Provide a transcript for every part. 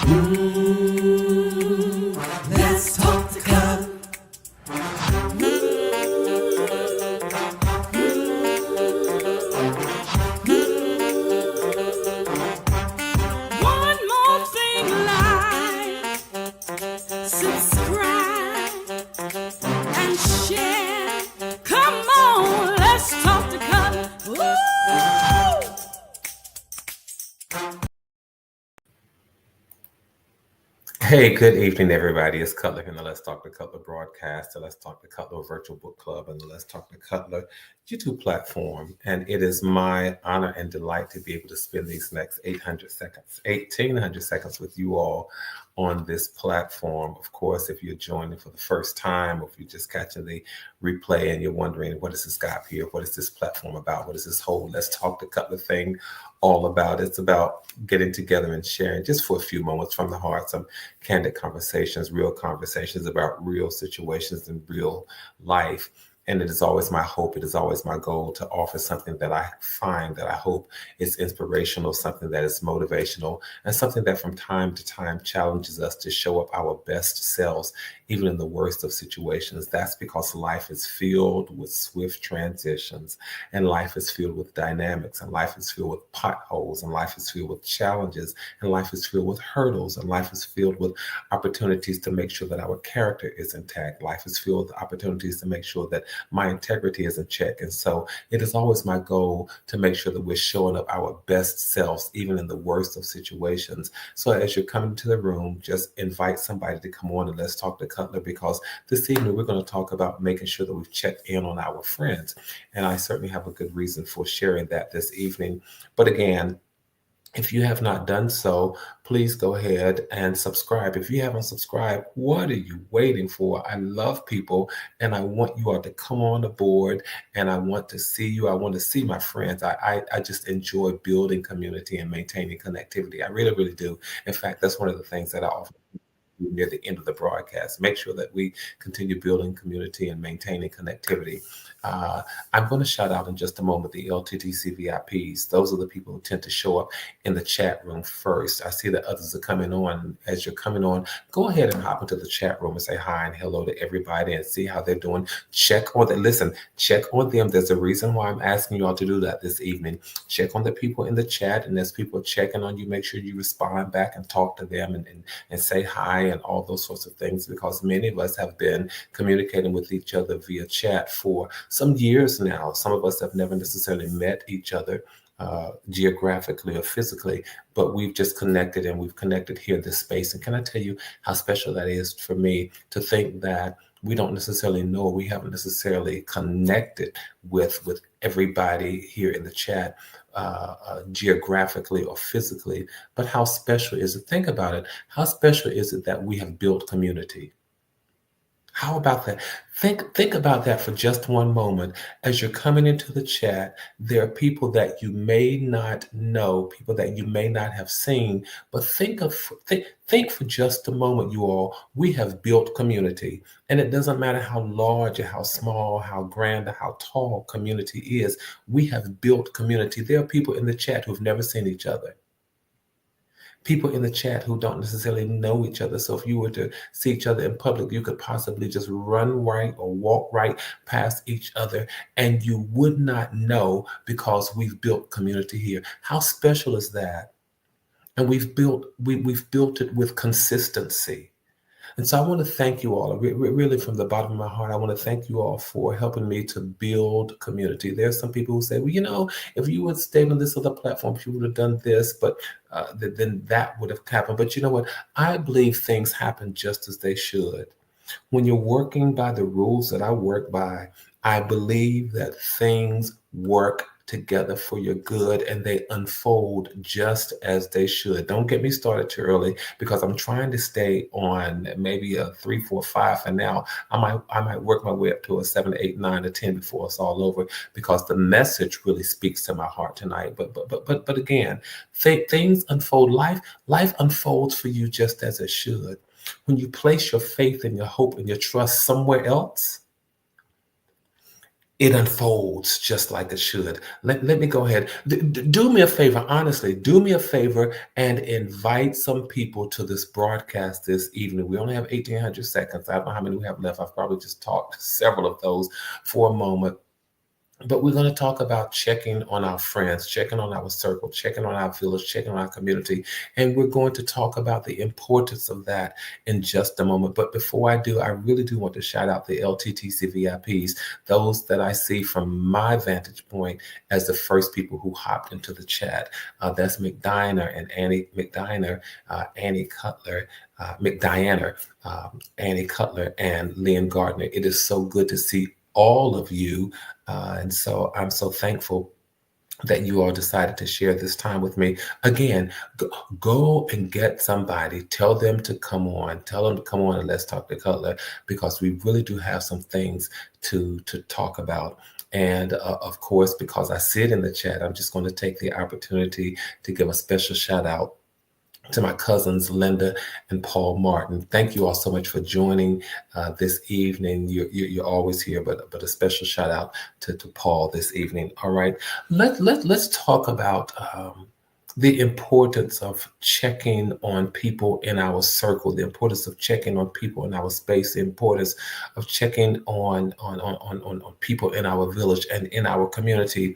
Let's talk the club. One more thing, like, subscribe, and share. Come on, let's talk the club. Woo! Hey, good evening, everybody. It's Cutler in the Let's Talk to Cutler broadcast, the Let's Talk to Cutler virtual book club, and the Let's Talk to Cutler YouTube platform. And it is my honor and delight to be able to spend these next 1,800 seconds with you all on this platform. Of course, if you're joining for the first time, or if you're just catching the replay and you're wondering, what is this guy up here? What is this platform about? What is this whole Let's Talk to Cutler thing all about? It's about getting together and sharing just for a few moments from the heart, some candid conversations, real conversations about real situations in real life. And it is always my hope, it is always my goal to offer something that I find that I hope is inspirational, something that is motivational, and something that from time to time challenges us to show up our best selves, even in the worst of situations. That's because life is filled with swift transitions, and life is filled with dynamics, and life is filled with potholes, and life is filled with challenges, and life is filled with hurdles, and life is filled with opportunities to make sure that our character is intact. Life is filled with opportunities to make sure that my integrity is in check. And so it is always my goal to make sure that we're showing up our best selves, even in the worst of situations. So as you're coming to the room, just invite somebody to come on and let's talk to Cutler, because this evening we're going to talk about making sure that we've checked in on our friends. And I certainly have a good reason for sharing that this evening. But again, if you have not done so, please go ahead and subscribe. If you haven't subscribed, what are you waiting for? I love people, and I want you all to come on the board, and I want to see you. I want to see my friends. I just enjoy building community and maintaining connectivity. I really, really do. In fact, that's one of the things that I offer near the end of the broadcast. Make sure that we continue building community and maintaining connectivity. I'm going to shout out in just a moment the LTTC VIPs. Those are the people who tend to show up in the chat room first. I see that others are coming on. As you're coming on, go ahead and hop into the chat room and say hi and hello to everybody and see how they're doing. Check on them. Listen, check on them. There's a reason why I'm asking you all to do that this evening. Check on the people in the chat, and as people checking on you, make sure you respond back and talk to them and say hi and all those sorts of things, because many of us have been communicating with each other via chat for some years now. Some of us have never necessarily met each other geographically or physically, but we've just connected, and we've connected here in this space. And can I tell you how special that is for me to think that we don't necessarily know, we haven't necessarily connected with everybody here in the chat geographically or physically, but how special is it? Think about it. How special is it that we have built community? How about that? Think about that for just one moment. As you're coming into the chat, there are people that you may not know, people that you may not have seen, but think for just a moment, you all. We have built community, and it doesn't matter how large or how small, how grand or how tall community is. We have built community. There are people in the chat who've never seen each other. People in the chat who don't necessarily know each other. So if you were to see each other in public, you could possibly just run right or walk right past each other, and you would not know, because we've built community here. How special is that? And we've built it with consistency. And so I want to thank you all, really from the bottom of my heart. I want to thank you all for helping me to build community. There are some people who say, well, if you would stayed on this other platform, you would have done this, but then that would have happened. But you know what? I believe things happen just as they should. When you're working by the rules that I work by, I believe that things work together for your good, and they unfold just as they should. Don't get me started too early, because I'm trying to stay on maybe a 3, 4, 5 for now. I might work my way up to a 7, 8, 9, or 10 before it's all over, because the message really speaks to my heart tonight. But again, things unfold. Life unfolds for you just as it should. When you place your faith and your hope and your trust somewhere else, it unfolds just like it should. Let me go ahead. Do me a favor, honestly, do me a favor and invite some people to this broadcast this evening. We only have 1,800 seconds. I don't know how many we have left. I've probably just talked several of those for a moment. But we're going to talk about checking on our friends, checking on our circle, checking on our village, checking on our community. And we're going to talk about the importance of that in just a moment. But before I do, I really do want to shout out the LTTC VIPs, those that I see from my vantage point as the first people who hopped into the chat. That's McDiner and Annie McDiner, Annie Cutler, McDiana, Annie Cutler, and Lynn Gardner. It is so good to see all of you. And so I'm so thankful that you all decided to share this time with me. Again, go and get somebody, tell them to come on, and let's talk to Cutler, because we really do have some things to talk about. And of course, because I see it in the chat, I'm just going to take the opportunity to give a special shout out to my cousins, Linda and Paul Martin. Thank you all so much for joining this evening. You're always here, but a special shout out to Paul this evening. All right, let's talk about the importance of checking on people in our circle, the importance of checking on people in our space, the importance of checking on people in our village and in our community.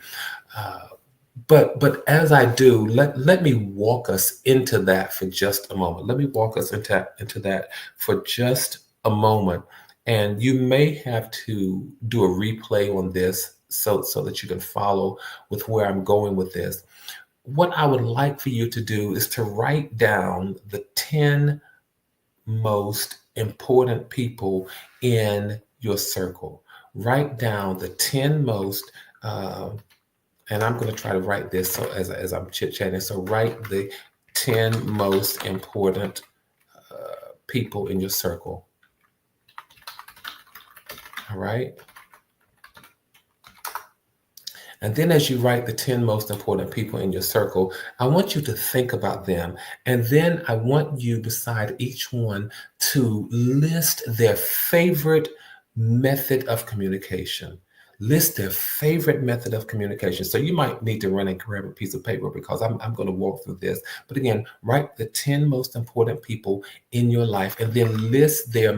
But as I do, let me walk us into that for just a moment. Let me walk us into that for just a moment. And you may have to do a replay on this so that you can follow with where I'm going with this. What I would like for you to do is to write down the 10 most important people in your circle. Write down the 10 most and I'm going to try to write this so as I'm chit-chatting. So write the 10 most important people in your circle. All right. And then as you write the 10 most important people in your circle, I want you to think about them. And then I want you, beside each one, to list their favorite method of communication. List their favorite method of communication. So you might need to run and grab a piece of paper, because I'm going to walk through this. But again, write the 10 most important people in your life, and then list their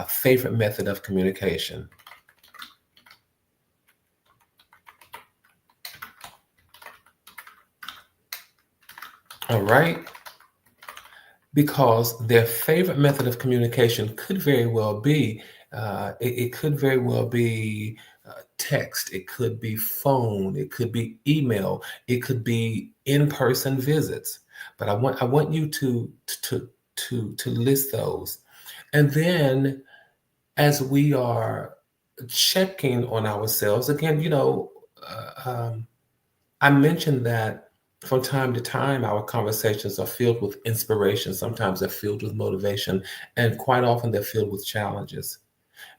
favorite method of communication. All right. Because their favorite method of communication could very well be, it could very well be text, it could be phone, it could be email, it could be in-person visits. But I want you to list those. And then as we are checking on ourselves, again, I mentioned that from time to time, our conversations are filled with inspiration. Sometimes they're filled with motivation, and quite often they're filled with challenges.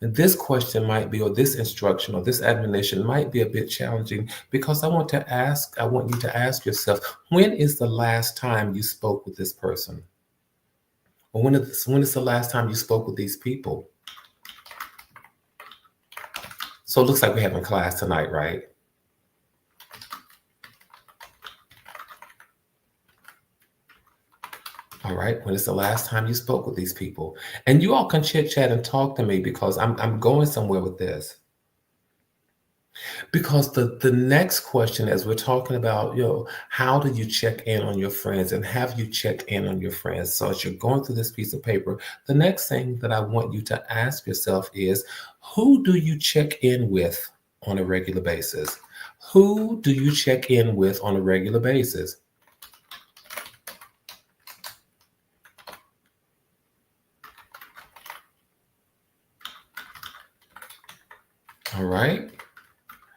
And this question might be, or this instruction, or this admonition might be a bit challenging, because I want you to ask yourself, when is the last time you spoke with this person? Or when is the last time you spoke with these people? So it looks like we're having class tonight, right? All right. When is the last time you spoke with these people? And you all can chit chat and talk to me, because I'm going somewhere with this. Because the next question, as we're talking about, how do you check in on your friends, and have you checked in on your friends? So as you're going through this piece of paper, the next thing that I want you to ask yourself is, who do you check in with on a regular basis? Who do you check in with on a regular basis? All right.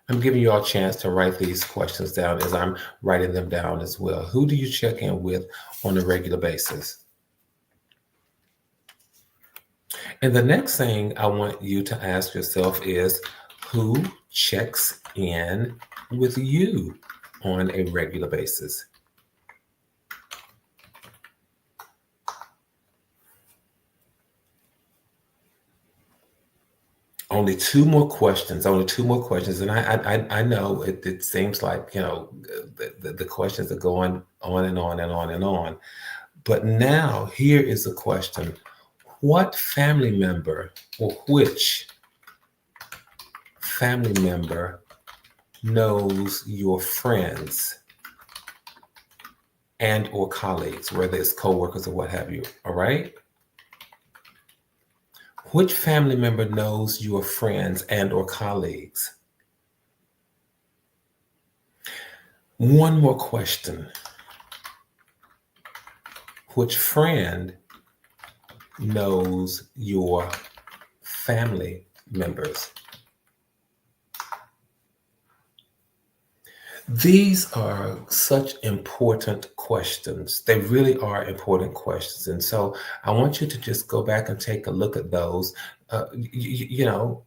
I'm giving you all a chance to write these questions down as I'm writing them down as well. Who do you check in with on a regular basis? And the next thing I want you to ask yourself is, who checks in with you on a regular basis? Only two more questions. Only two more questions, and I know it seems like the questions are going on and on and on and on. But now here is a question: what family member or which family member knows your friends and or colleagues, whether it's coworkers or what have you? All right. Which family member knows your friends and or colleagues? One more question. Which friend knows your family members? These are such important questions. They really are important questions. And so I want you to just go back and take a look at those. You know,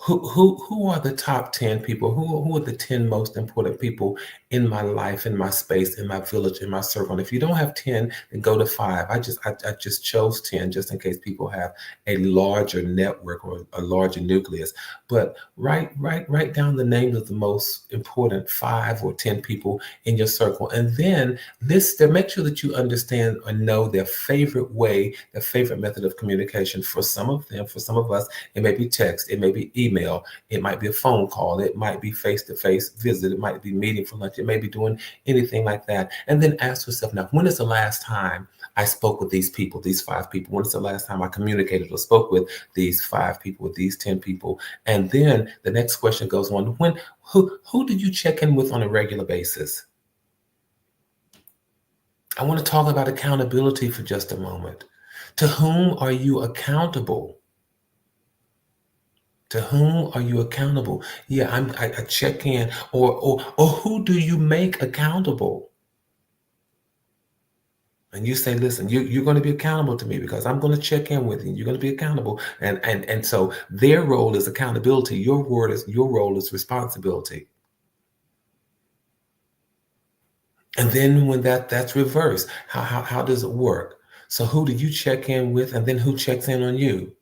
who are the top 10 people? Who are the 10 most important people in my life, in my space, in my village, in my circle? And if you don't have 10, then go to 5. I just chose 10 just in case people have a larger network or a larger nucleus. But write down the names of the most important 5 or 10 people in your circle. And then list them, make sure that you understand or know their favorite way, their favorite method of communication. For some of them, for some of us, it may be text, it may be email, it might be a phone call, it might be face-to-face visit, it might be meeting for lunch, it may be doing anything like that. And then ask yourself, now, when is the last time I spoke with these people, these 5 people? When is the last time I communicated or spoke with these 5 people, with these 10 people? And then the next question goes on, who did you check in with on a regular basis? I want to talk about accountability for just a moment. To whom are you accountable? To whom are you accountable? Yeah, I check in, or who do you make accountable? And you say, listen, you're going to be accountable to me because I'm going to check in with you. You're going to be accountable, and so their role is accountability. Your role is responsibility. And then when that's reversed, how does it work? So who do you check in with, and then who checks in on you?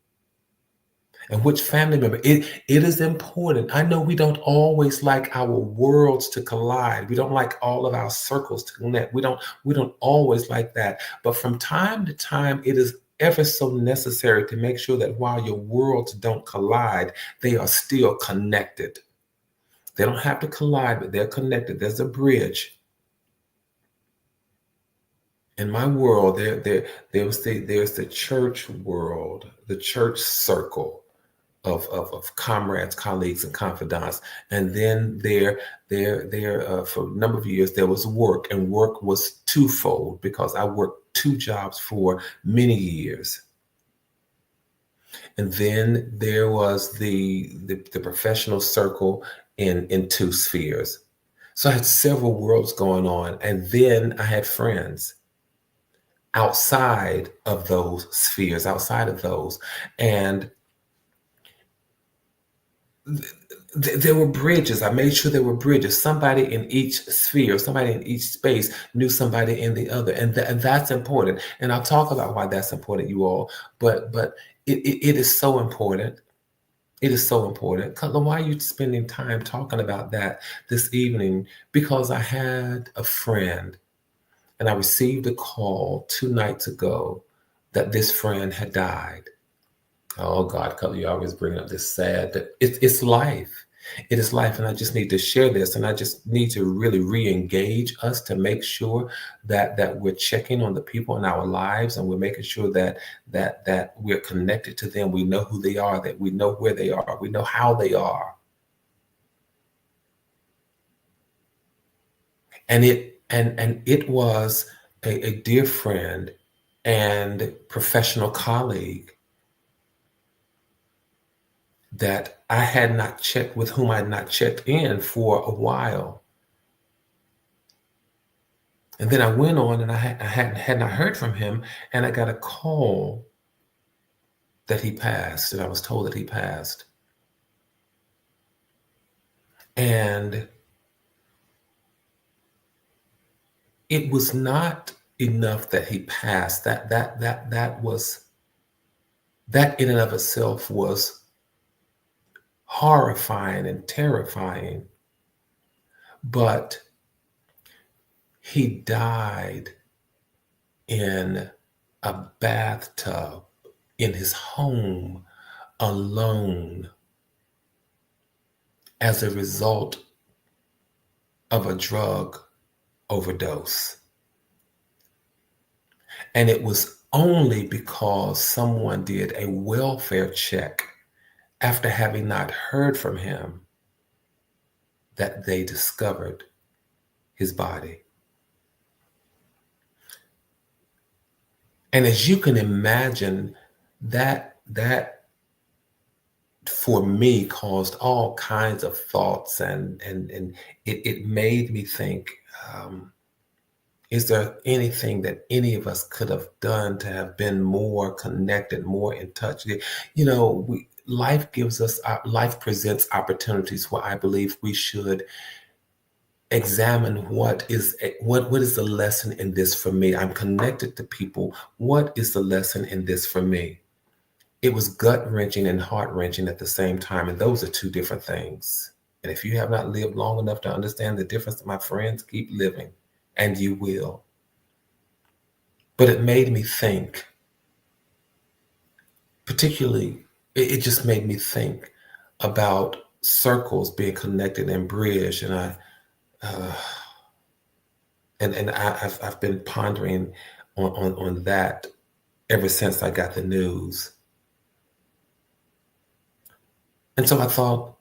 And which family member? It is important. I know we don't always like our worlds to collide. We don't like all of our circles to connect. We don't always like that. But from time to time, it is ever so necessary to make sure that while your worlds don't collide, they are still connected. They don't have to collide, but they're connected. There's a bridge. In my world, there's the church world, the church circle of comrades, colleagues, and confidants. And then there for a number of years, there was work, and work was twofold because I worked 2 jobs for many years. And then there was the professional circle in 2 spheres. So I had several worlds going on. And then I had friends outside of those spheres, outside of those. And there were bridges. I made sure there were bridges. Somebody in each sphere, somebody in each space knew somebody in the other. And that's important. And I'll talk about why that's important, you all. But it is so important. It is so important. Cutler, why are you spending time talking about that this evening? Because I had a friend, and I received a call 2 nights ago that this friend had died. Oh God, Cutler, you always bring up this sad, but it's life. It is life, and I just need to share this, and I just need to really re-engage us to make sure that we're checking on the people in our lives, and we're making sure that we're connected to them. We know who they are, that we know where they are, we know how they are, and it was a dear friend and professional colleague that I had not checked, with whom I had not checked in for a while. And then I went on, and I had not heard from him, and I got a call that he passed, and I was told that he passed. And it was not enough that he passed. That in and of itself was horrifying and terrifying. But he died in a bathtub in his home alone as a result of a drug overdose. And it was only because someone did a welfare check after having not heard from him that they discovered his body. And as you can imagine, that for me caused all kinds of thoughts, and it made me think, is there anything that any of us could have done to have been more connected, more in touch? You know, life presents opportunities where I believe we should examine what is the lesson in this for me. I'm connected to people. What is the lesson in this for me? It was gut-wrenching and heart-wrenching at the same time, and those are two different things. And if you have not lived long enough to understand the difference, my friends, keep living, and you will. But it made me think, particularly, it just made me think about circles being connected and bridged, and I've been pondering on that ever since I got the news. And so I thought,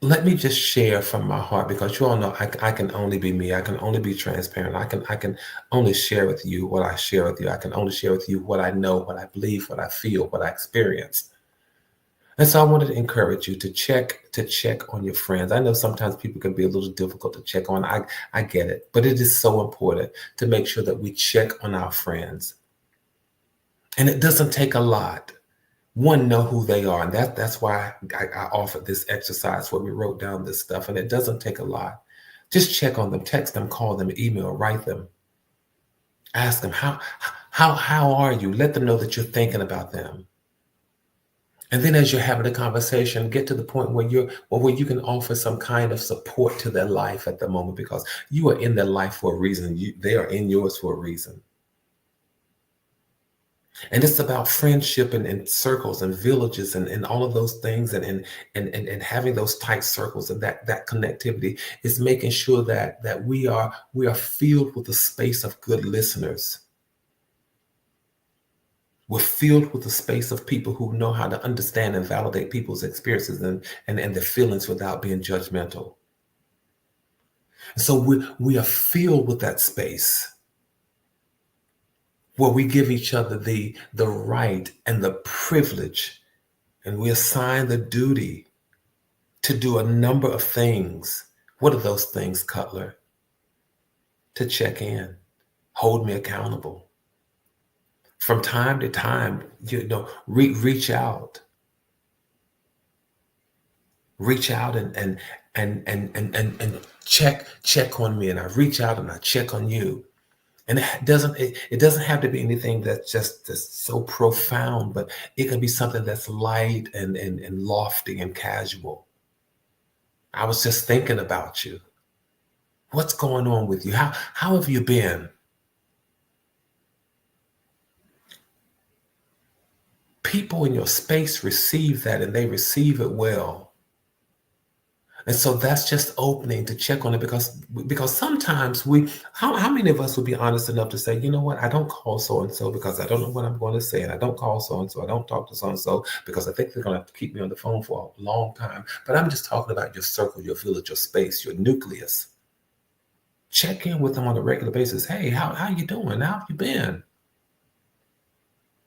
let me just share from my heart, because you all know I can only be me. I can only be transparent. I can only share with you what I share with you. I can only share with you what I know, what I believe, what I feel, what I experience. And so I wanted to encourage you to check on your friends. I know sometimes people can be a little difficult to check on. I get it, but it is so important to make sure that we check on our friends. And it doesn't take a lot. One, know who they are. And that's why I offered this exercise where we wrote down this stuff. And it doesn't take a lot. Just check on them, text them, call them, email, write them. Ask them, how are you? Let them know that you're thinking about them. And then as you're having a conversation, get to the point where you can offer some kind of support to their life at the moment, because you are in their life for a reason. They are in yours for a reason. And it's about friendship and circles and villages and all of those things, and having those tight circles, and that connectivity is making sure that we are filled with a space of good listeners. We're filled with a space of people who know how to understand and validate people's experiences and their feelings without being judgmental. So we are filled with that space where we give each other the right and the privilege, and we assign the duty to do a number of things. What are those things, Cutler? To check in, hold me accountable. From time to time, reach out. Reach out and check on me, and I reach out and I check on you. And it doesn't have to be anything that's just so profound, but it can be something that's light and lofty and casual. I was just thinking about you. What's going on with you? How have you been? People in your space receive that, and they receive it well. And so that's just opening to check on it, because sometimes how many of us would be honest enough to say, you know what, I don't call so-and-so because I don't know what I'm going to say, and I don't call so-and-so, I don't talk to so-and-so because I think they're going to have to keep me on the phone for a long time. But I'm just talking about your circle, your village, your space, your nucleus. Check in with them on a regular basis. Hey, how you doing? How have you been?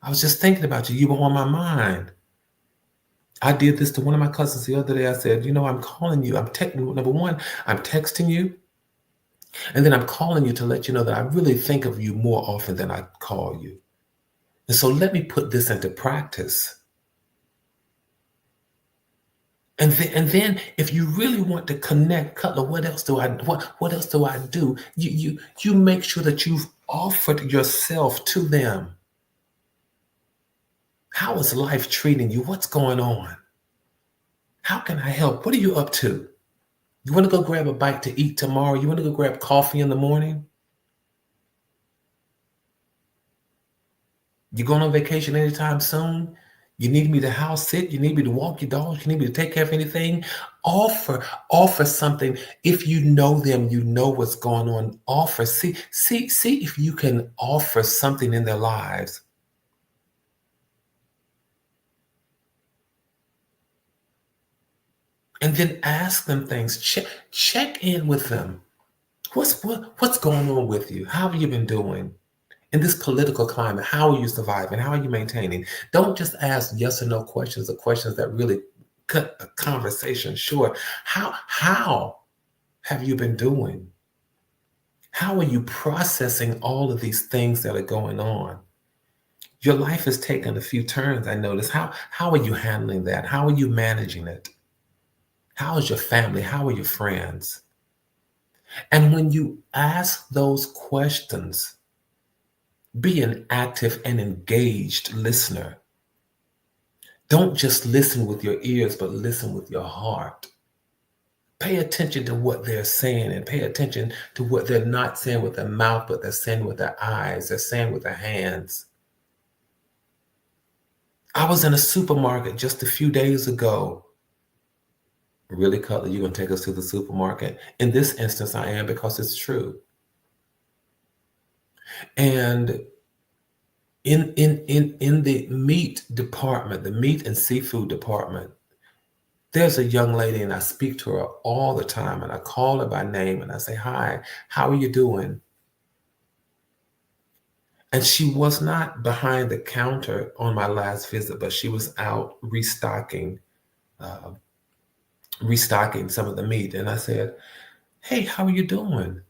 I was just thinking about you. You were on my mind. I did this to one of my cousins the other day. I said, I'm calling you. Number one, I'm texting you. And then I'm calling you to let you know that I really think of you more often than I call you. And so let me put this into practice. And then if you really want to connect, Cutler, what else do I do? You make sure that you've offered yourself to them. How is life treating you? What's going on? How can I help? What are you up to? You want to go grab a bite to eat tomorrow? You want to go grab coffee in the morning? You going on vacation anytime soon? You need me to house sit? You need me to walk your dogs? You need me to take care of anything? Offer something. If you know them, you know what's going on. Offer. See if you can offer something in their lives. And then ask them things. Check in with them. What's going on with you? How have you been doing? In this political climate, how are you surviving? How are you maintaining? Don't just ask yes or no questions or questions that really cut a conversation short. How have you been doing? How are you processing all of these things that are going on? Your life has taken a few turns, I notice. How are you handling that? How are you managing it? How is your family? How are your friends? And when you ask those questions, be an active and engaged listener. Don't just listen with your ears, but listen with your heart. Pay attention to what they're saying and pay attention to what they're not saying with their mouth, but they're saying with their eyes, they're saying with their hands. I was in a supermarket just a few days ago. Really, Cutler, you're going to take us to the supermarket? In this instance, I am, because it's true. And in the meat department, the meat and seafood department, there's a young lady, and I speak to her all the time, and I call her by name and I say, "Hi, how are you doing?" And she was not behind the counter on my last visit, but she was out restocking some of the meat. And I said, "Hey, how are you doing?"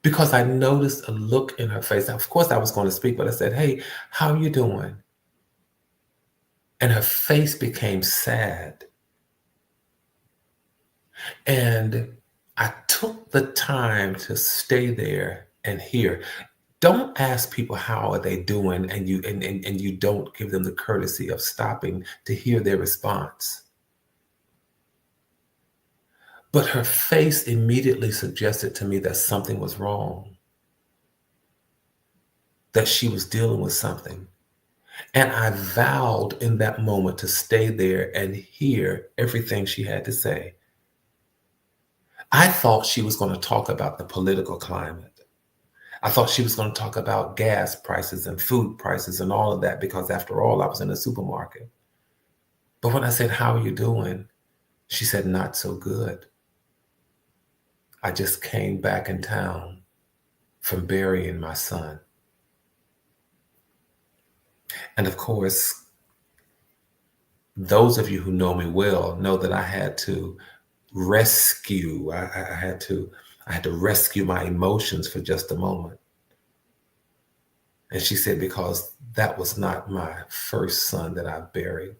Because I noticed a look in her face. Now, of course, I was going to speak, but I said, "Hey, how are you doing?" And her face became sad. And I took the time to stay there and hear. Don't ask people how are they doing, and you don't give them the courtesy of stopping to hear their response. But her face immediately suggested to me that something was wrong, that she was dealing with something. And I vowed in that moment to stay there and hear everything she had to say. I thought she was going to talk about the political climate. I thought she was going to talk about gas prices and food prices and all of that, because after all, I was in a supermarket. But when I said, "How are you doing?" she said, "Not so good. I just came back in town from burying my son." And of course, those of you who know me well know that I had to rescue. I had to rescue my emotions for just a moment. And she said, "Because that was not my first son that I buried.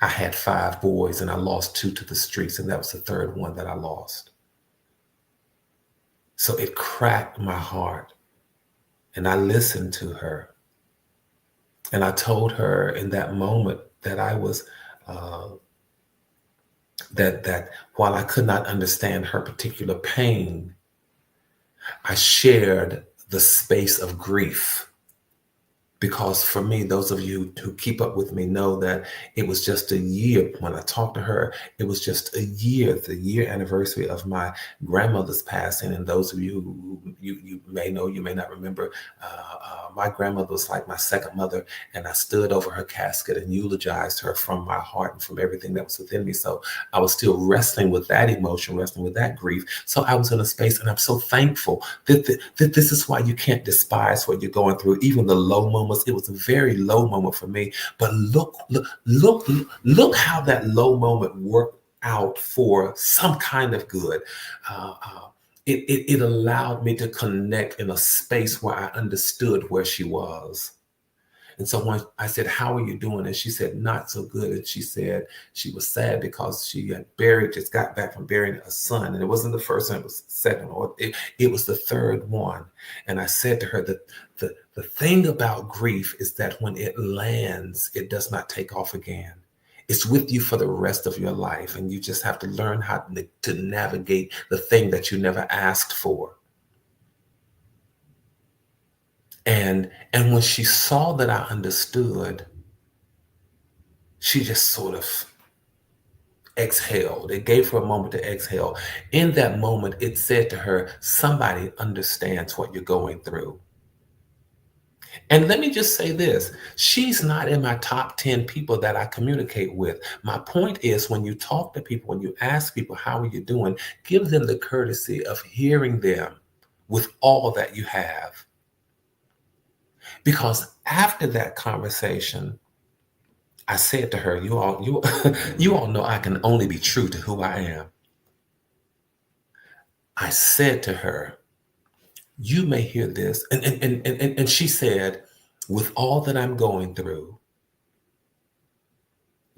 I had 5 boys and I lost 2 to the streets, and that was the third one that I lost." So it cracked my heart. And I listened to her. And I told her in that moment that I was, that while I could not understand her particular pain, I shared the space of grief. Because for me, those of you who keep up with me know that it was just a year when I talked to her. It was just a year, the year anniversary of my grandmother's passing. And those of you who you may know, you may not remember, my grandmother was like my second mother. And I stood over her casket and eulogized her from my heart and from everything that was within me. So I was still wrestling with that emotion, wrestling with that grief. So I was in a space, and I'm so thankful that this is why you can't despise what you're going through, even the low moments. It was a very low moment for me, but look how that low moment worked out for some kind of good. It allowed me to connect in a space where I understood where she was. And so when I said, "How are you doing?" and she said, "Not so good." And she said she was sad because she had just got back from burying a son. And it wasn't the first one, it was the second, or it was the third one. And I said to her that the thing about grief is that when it lands, it does not take off again. It's with you for the rest of your life. And you just have to learn how to navigate the thing that you never asked for. And when she saw that I understood, she just sort of exhaled. It gave her a moment to exhale. In that moment, it said to her, somebody understands what you're going through. And let me just say this, she's not in my top 10 people that I communicate with. My point is, when you talk to people, when you ask people, how are you doing? Give them the courtesy of hearing them with all that you have. Because after that conversation, I said to her, you all know I can only be true to who I am. I said to her, you may hear this. And she said, with all that I'm going through,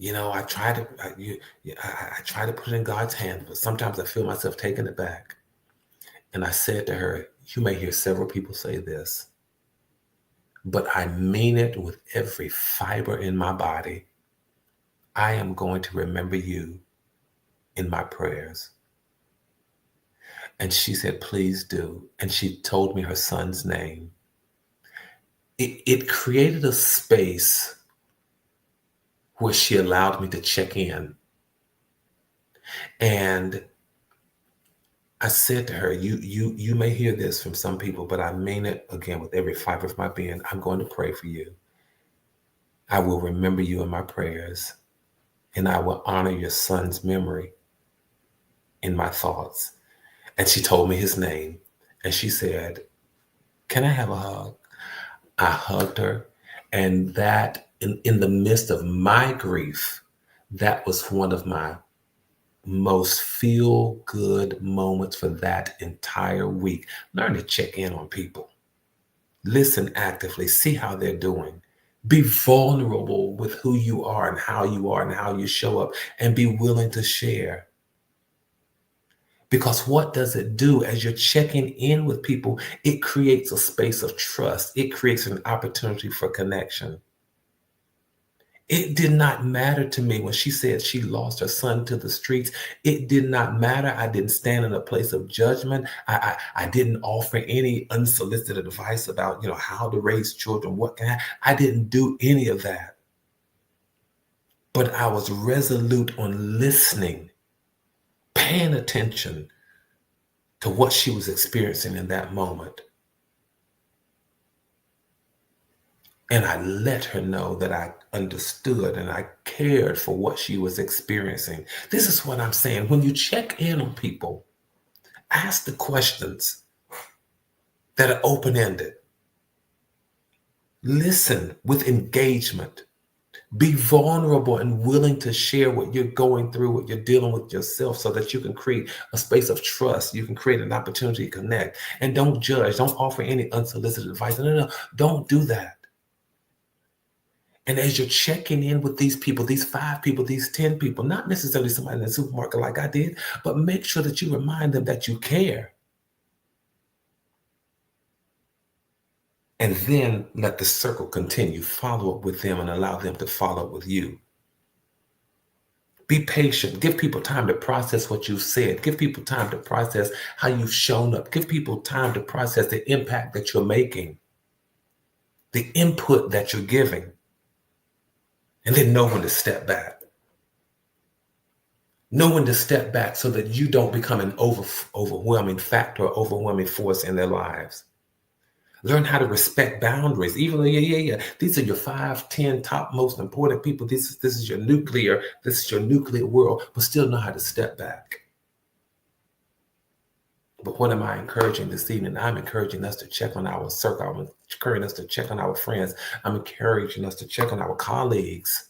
I try to put it in God's hands, but sometimes I feel myself taking it back. And I said to her, you may hear several people say this, but I mean it with every fiber in my body. I am going to remember you in my prayers. And she said, please do. And she told me her son's name. It created a space where she allowed me to check in. And I said to her, you may hear this from some people, but I mean it again with every fiber of my being. I'm going to pray for you. I will remember you in my prayers, and I will honor your son's memory in my thoughts. And she told me his name, and she said, can I have a hug? I hugged her, and that in the midst of my grief, that was one of my most feel good moments for that entire week. Learn to check in on people. Listen actively, see how they're doing. Be vulnerable with who you are and how you show up, and be willing to share. Because what does it do as you're checking in with people? It creates a space of trust. It creates an opportunity for connection. It did not matter to me when she said she lost her son to the streets. It did not matter. I didn't stand in a place of judgment. I didn't offer any unsolicited advice about, how to raise children. I didn't do any of that. But I was resolute on listening, paying attention to what she was experiencing in that moment. And I let her know that I understood and I cared for what she was experiencing. This is what I'm saying. When you check in on people, ask the questions that are open-ended. Listen with engagement. Be vulnerable and willing to share what you're going through, what you're dealing with yourself, so that you can create a space of trust. You can create an opportunity to connect. And don't judge. Don't offer any unsolicited advice. No. Don't do that. And as you're checking in with these people, these 5 people, these 10 people, not necessarily somebody in the supermarket like I did, but make sure that you remind them that you care. And then let the circle continue. Follow up with them and allow them to follow up with you. Be patient. Give people time to process what you've said. Give people time to process how you've shown up. Give people time to process the impact that you're making, the input that you're giving. And then know when to step back. Know when to step back so that you don't become an overwhelming factor or overwhelming force in their lives. Learn how to respect boundaries. Even though, these are your 5, 10 top most important people. This is your nuclear world, but still know how to step back. But what am I encouraging this evening? I'm encouraging us to check on our circle. I'm encouraging us to check on our friends. I'm encouraging us to check on our colleagues.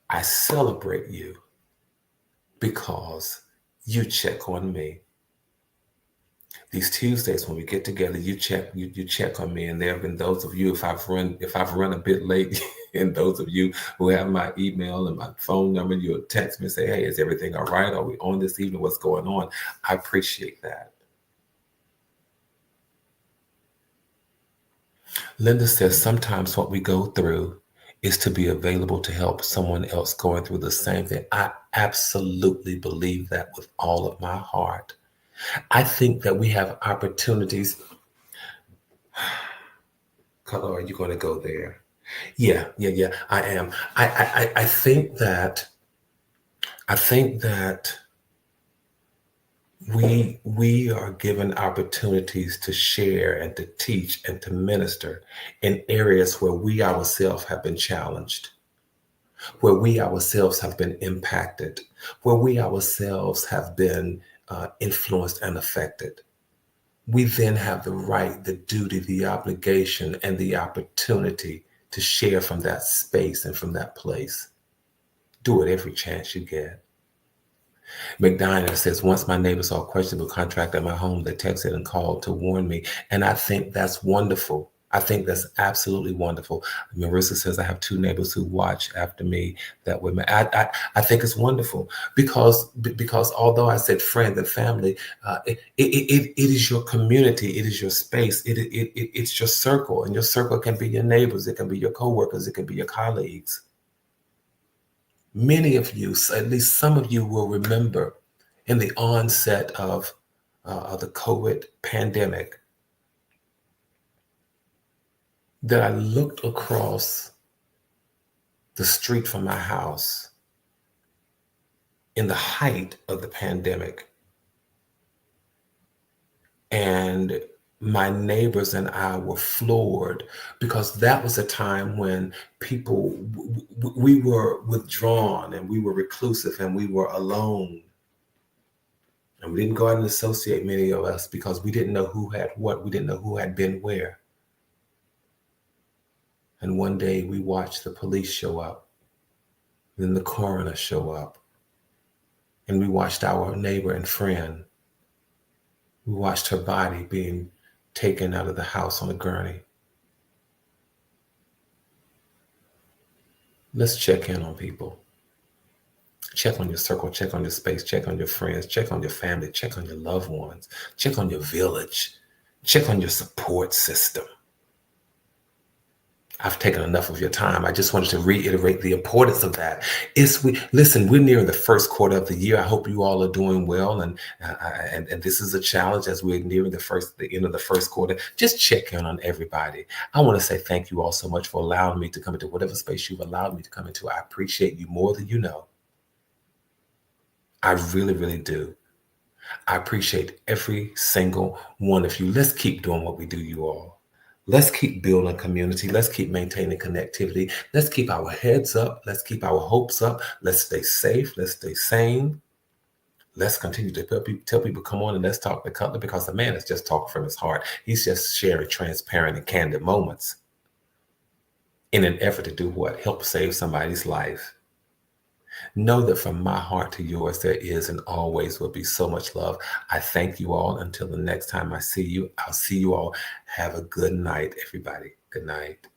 I celebrate you because you check on me. These Tuesdays when we get together, you check on me. And there have been those of you, if I've run a bit late, and those of you who have my email and my phone number, you'll text me and say, hey, is everything all right? Are we on this evening? What's going on? I appreciate that. Linda says sometimes what we go through is to be available to help someone else going through the same thing. I absolutely believe that with all of my heart. I think that we have opportunities. Color, are you going to go there? Yeah, I am. I think that we are given opportunities to share and to teach and to minister in areas where we ourselves have been challenged, where we ourselves have been impacted, where we ourselves have been influenced and affected. We then have the right, the duty, the obligation, and the opportunity to share from that space and from that place. Do it every chance you get. McDiner says, once my neighbors saw a questionable contract at my home, they texted and called to warn me. And I think that's wonderful. I think that's absolutely wonderful. Marissa says, I have two neighbors who watch after me that women. I think it's wonderful because although I said friend and family, it is your community, it is your space, it's your circle, and your circle can be your neighbors, it can be your coworkers, it can be your colleagues. Many of you, at least some of you, will remember in the onset of the COVID pandemic that I looked across the street from my house in the height of the pandemic, and my neighbors and I were floored because that was a time when people, we were withdrawn and we were reclusive and we were alone. And we didn't go out and associate, many of us, because we didn't know who had what. We didn't know who had been where. And one day we watched the police show up, then the coroner show up, and we watched our neighbor and friend. We watched her body being taken out of the house on a gurney. Let's check in on people. Check on your circle, check on your space, check on your friends, check on your family, check on your loved ones, check on your village, check on your support system. I've taken enough of your time. I just wanted to reiterate the importance of that. Listen, we're nearing the first quarter of the year. I hope you all are doing well, and this is a challenge as we're nearing the end of the first quarter. Just check in on everybody. I want to say thank you all so much for allowing me to come into whatever space you've allowed me to come into. I appreciate you more than you know. I really, really do. I appreciate every single one of you. Let's keep doing what we do, you all. Let's keep building community. Let's keep maintaining connectivity. Let's keep our heads up. Let's keep our hopes up. Let's stay safe. Let's stay sane. Let's continue to tell people, come on and let's talk to Cutler, because the man is just talking from his heart. He's just sharing transparent and candid moments in an effort to do what? Help save somebody's life. Know that from my heart to yours, there is and always will be so much love. I thank you all. Until the next time I see you, I'll see you all. Have a good night, everybody. Good night.